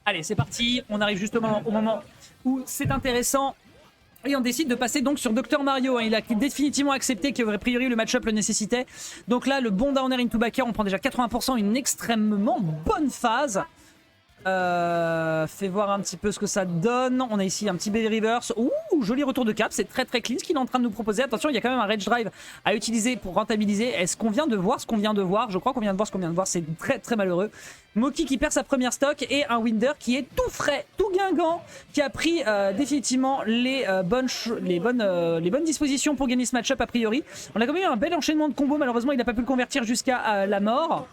Allez, c'est parti. On arrive justement au moment où c'est intéressant. Et on décide de passer donc sur Dr Mario. Il a définitivement accepté qu'a priori le match-up le nécessitait. Donc là, le bon downer into backer, on prend déjà 80%, une extrêmement bonne phase. Fais voir un petit peu ce que ça donne. On a ici un petit baby reverse. Ouh, joli retour de cap. C'est très très clean ce qu'il est en train de nous proposer. Attention, il y a quand même un rage drive à utiliser pour rentabiliser. Est-ce qu'on vient de voir ce qu'on vient de voir? Je crois qu'on vient de voir ce qu'on vient de voir. C'est très très malheureux. Moki qui perd sa première stock et un Winder qui est tout frais, tout guingant, qui a pris définitivement les bonnes dispositions pour gagner ce match-up a priori. On a quand même eu un bel enchaînement de combos. Malheureusement, il n'a pas pu le convertir jusqu'à la mort.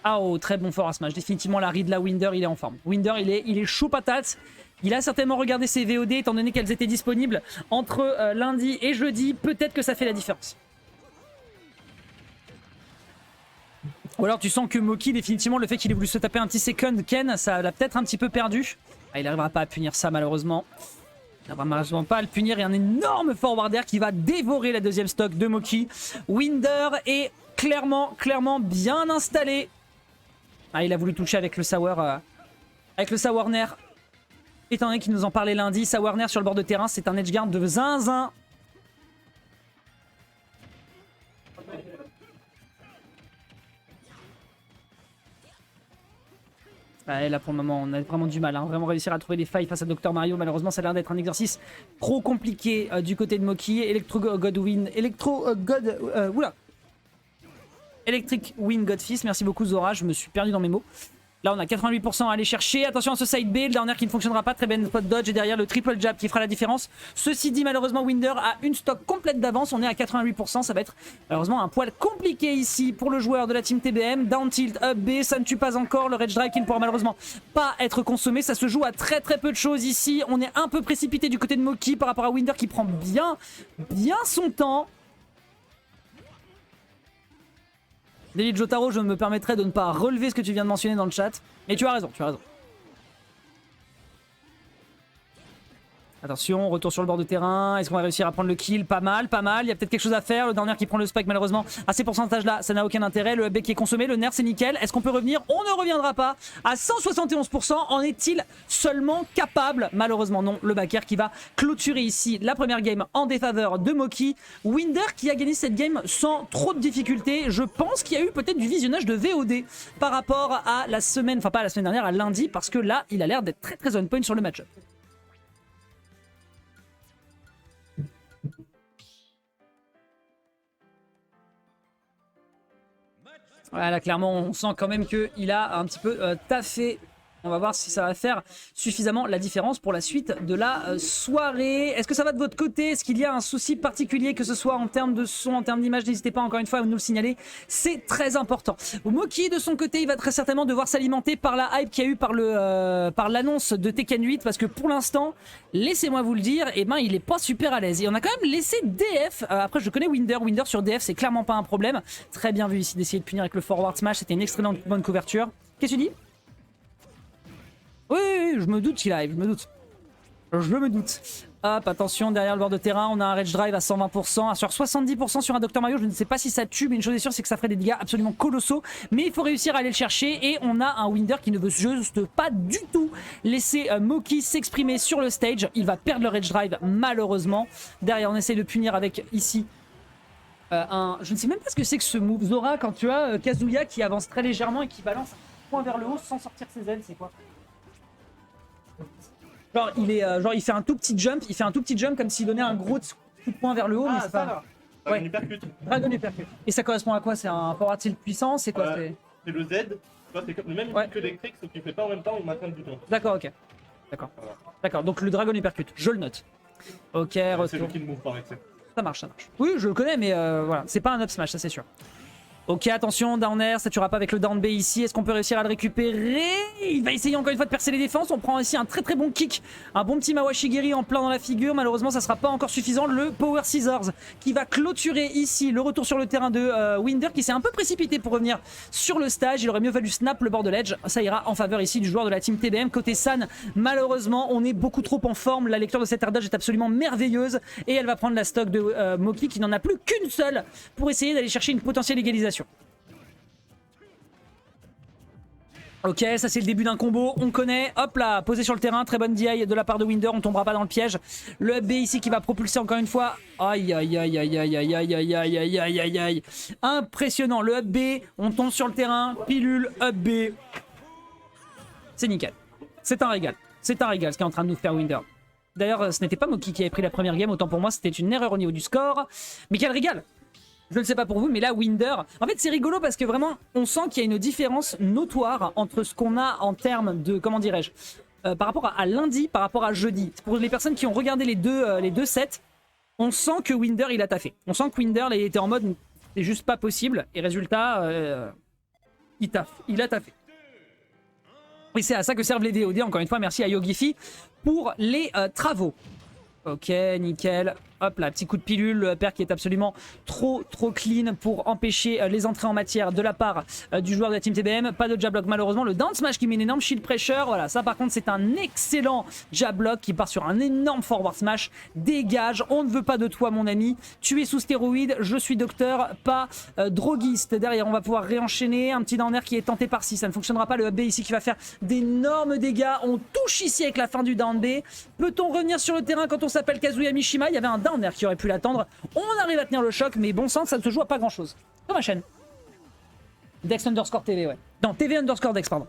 Ah oh, très bon fort à smash. Définitivement la read, la Winder, il est en forme. Winder, il est chaud patate. Il a certainement regardé ses VOD étant donné qu'elles étaient disponibles entre lundi et jeudi. Peut-être que ça fait la différence. Ou alors tu sens que Moki, définitivement, le fait qu'il ait voulu se taper un petit second Ken, ça l'a peut-être un petit peu perdu. Ah, il n'arrivera pas à punir ça malheureusement. Il n'arrivera malheureusement pas à le punir. Et un énorme forwarder qui va dévorer la deuxième stock de Moki. Winder est clairement bien installé. Ah, il a voulu toucher avec le Sawarner. Étant donné qu'il nous en parlait lundi, Sawarner sur le bord de terrain, c'est un edgeguard de zinzin. Ouais, là pour le moment, on a vraiment du mal. Vraiment réussir à trouver des failles face à Dr Mario. Malheureusement, ça a l'air d'être un exercice trop compliqué du côté de Moki. Electric Win Godfist, merci beaucoup Zora, je me suis perdu dans mes mots. Là on a 88% à aller chercher, attention à ce side B, le dernier qui ne fonctionnera pas, très bien spot dodge et derrière le triple jab qui fera la différence. Ceci dit, malheureusement Winder a une stock complète d'avance, on est à 88%, ça va être malheureusement un poil compliqué ici pour le joueur de la team TBM. Down tilt, up B, ça ne tue pas encore, le rage drive qui ne pourra malheureusement pas être consommé, ça se joue à très peu de choses ici. On est un peu précipité du côté de Moki par rapport à Winder qui prend bien son temps. Daily Jotaro, je me permettrai de ne pas relever ce que tu viens de mentionner dans le chat. Mais tu as raison, tu as raison. Attention, retour sur le bord de terrain. Est-ce qu'on va réussir à prendre le kill? Pas mal. Il y a peut-être quelque chose à faire. Le dernier qui prend le spike, malheureusement, à ces pourcentages-là, ça n'a aucun intérêt. Le up qui est consommé, le nerf, c'est nickel. Est-ce qu'on peut revenir? On ne reviendra pas. À 171%, en est-il seulement capable? Malheureusement, non. Le backer qui va clôturer ici la première game en défaveur de Moki. Winder qui a gagné cette game sans trop de difficultés. Je pense qu'il y a eu peut-être du visionnage de VOD par rapport à la semaine, enfin pas à la semaine dernière, à lundi, parce que là, il a l'air d'être très on point sur le match-up. Voilà, clairement, on sent quand même qu'il a un petit peu taffé. On va voir si ça va faire suffisamment la différence pour la suite de la soirée. Est-ce que ça va de votre côté? Est-ce qu'il y a un souci particulier, que ce soit en termes de son, en termes d'image? N'hésitez pas encore une fois à nous le signaler. C'est très important. Moki, de son côté, il va très certainement devoir s'alimenter par la hype qu'il y a eu par l'annonce de Tekken 8. Parce que pour l'instant, laissez-moi vous le dire, eh ben, il est pas super à l'aise. Et on a quand même laissé DF. Après, je connais Winder. Winder sur DF, c'est clairement pas un problème. Très bien vu ici d'essayer de punir avec le forward smash. C'était une extrêmement bonne couverture. Qu'est-ce que tu dis? Oui, je me doute qu'il arrive, je me doute. Hop, attention, derrière le bord de terrain, on a un rage drive à 120%, sur 70% sur un Dr Mario. Je ne sais pas si ça tue, mais une chose est sûre, c'est que ça ferait des dégâts absolument colossaux. Mais il faut réussir à aller le chercher, et on a un Winder qui ne veut juste pas du tout laisser Moki s'exprimer sur le stage. Il va perdre le rage drive, malheureusement. Derrière, on essaie de punir avec, ici, je ne sais même pas ce que c'est que ce move. Zora, quand tu as Kazuya qui avance très légèrement et qui balance un point vers le haut sans sortir ses ailes, c'est quoi? Genre il fait un tout petit jump, comme s'il donnait un gros coup de poing vers le haut, mais c'est pas... Dragon Hypercut. Dragon Hypercut. Et ça correspond à quoi? C'est un forward tilt puissant? C'est quoi? C'est le Z, c'est comme le même que l'électrique, sauf qu'il fait pas en même temps au maintien de bouton. D'accord, ok. D'accord, donc le Dragon Hypercut, je le note. Ok, retour. C'est le kill move par excès. Ça marche. Oui, je le connais, mais voilà, c'est pas un up smash, ça c'est sûr. Ok, attention, down air, ça tuera pas avec le down B ici. Est-ce qu'on peut réussir à le récupérer? Il va essayer encore une fois de percer les défenses. On prend ici un très bon kick. Un bon petit Mawashigiri en plein dans la figure. Malheureusement, ça sera pas encore suffisant. Le Power Scissors qui va clôturer ici le retour sur le terrain de Winder qui s'est un peu précipité pour revenir sur le stage. Il aurait mieux fallu snap le bord de l'edge. Ça ira en faveur ici du joueur de la team TBM. Côté San, malheureusement, on est beaucoup trop en forme. La lecture de cette air dodge est absolument merveilleuse. Et elle va prendre la stock de Moki qui n'en a plus qu'une seule pour essayer d'aller chercher une potentielle égalisation. Ok, ça c'est le début d'un combo, on connaît, hop là, posé sur le terrain, très bonne DI de la part de Winder, on tombera pas dans le piège. Le up B ici qui va propulser encore une fois, aïe aïe aïe aïe aïe aïe aïe aïe aïe aïe aïe aïe aïe, impressionnant, le up B, on tombe sur le terrain, pilule, up B, c'est nickel, c'est un régal ce qui est en train de nous faire Winder. D'ailleurs ce n'était pas Moki qui avait pris la première game, autant pour moi c'était une erreur au niveau du score, mais quel régal! Je ne sais pas pour vous, mais là, Winder... En fait, c'est rigolo parce que vraiment, on sent qu'il y a une différence notoire entre ce qu'on a en termes de... Comment dirais-je par rapport à lundi, par rapport à jeudi. Pour les personnes qui ont regardé les deux sets, on sent que Winder, il a taffé. On sent que Winder, il était en mode, c'est juste pas possible. Et résultat, il taffe. Il a taffé. Et c'est à ça que servent les DOD. Encore une fois, merci à Yogifi pour les travaux. Ok, nickel. Hop là, petit coup de pilule, le upper qui est absolument trop clean pour empêcher les entrées en matière de la part du joueur de la team TBM. Pas de jab block malheureusement, le down smash qui met une énorme shield pressure. Voilà, ça par contre c'est un excellent jab block qui part sur un énorme forward smash. Dégage, on ne veut pas de toi mon ami. Tu es sous stéroïde, je suis docteur, pas droguiste. Derrière on va pouvoir réenchaîner, un petit down air qui est tenté par 6, ça ne fonctionnera pas. Le up B ici qui va faire d'énormes dégâts. On touche ici avec la fin du down B. Peut-on revenir sur le terrain quand on s'appelle Kazuya Mishima? Il y avait un down air qui aurait pu l'attendre. On arrive à tenir le choc, mais bon sang, ça ne se joue à pas grand chose. Sur ma chaîne. Dex underscore TV, ouais. Non, TV underscore Dex, pardon.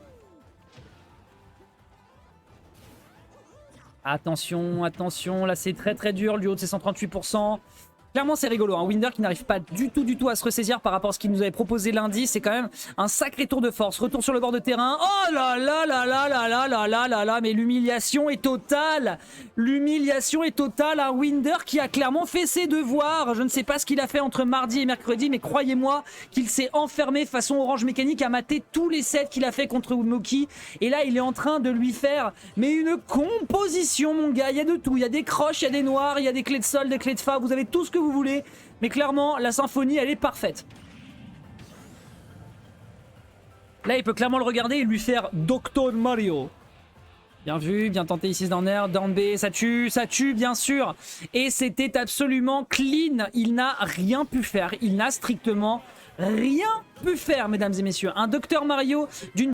Attention, attention, là c'est très dur, le duo de ses 138%. Clairement c'est rigolo, un Winder qui n'arrive pas du tout à se ressaisir par rapport à ce qu'il nous avait proposé lundi. C'est quand même un sacré tour de force. Retour sur le bord de terrain. Oh là là là là là là là là là là. Mais l'humiliation est totale. L'humiliation est totale. Un Winder qui a clairement fait ses devoirs. Je ne sais pas ce qu'il a fait entre mardi et mercredi, mais croyez-moi qu'il s'est enfermé façon Orange Mécanique à mater tous les sets qu'il a fait contre Moki. Et là il est en train de lui faire mais une composition mon gars. Il y a de tout. Il y a des croches, il y a des noirs, il y a des clés de sol, des clés de fa. Vous avez tout ce que vous voulez, mais clairement la symphonie elle est parfaite. Là il peut clairement le regarder et lui faire Dr Mario. Bien vu, bien tenté ici down air, down B, ça tue bien sûr. Et c'était absolument clean, il n'a rien pu faire, il n'a strictement rien pu faire mesdames et messieurs. Un Dr Mario d'une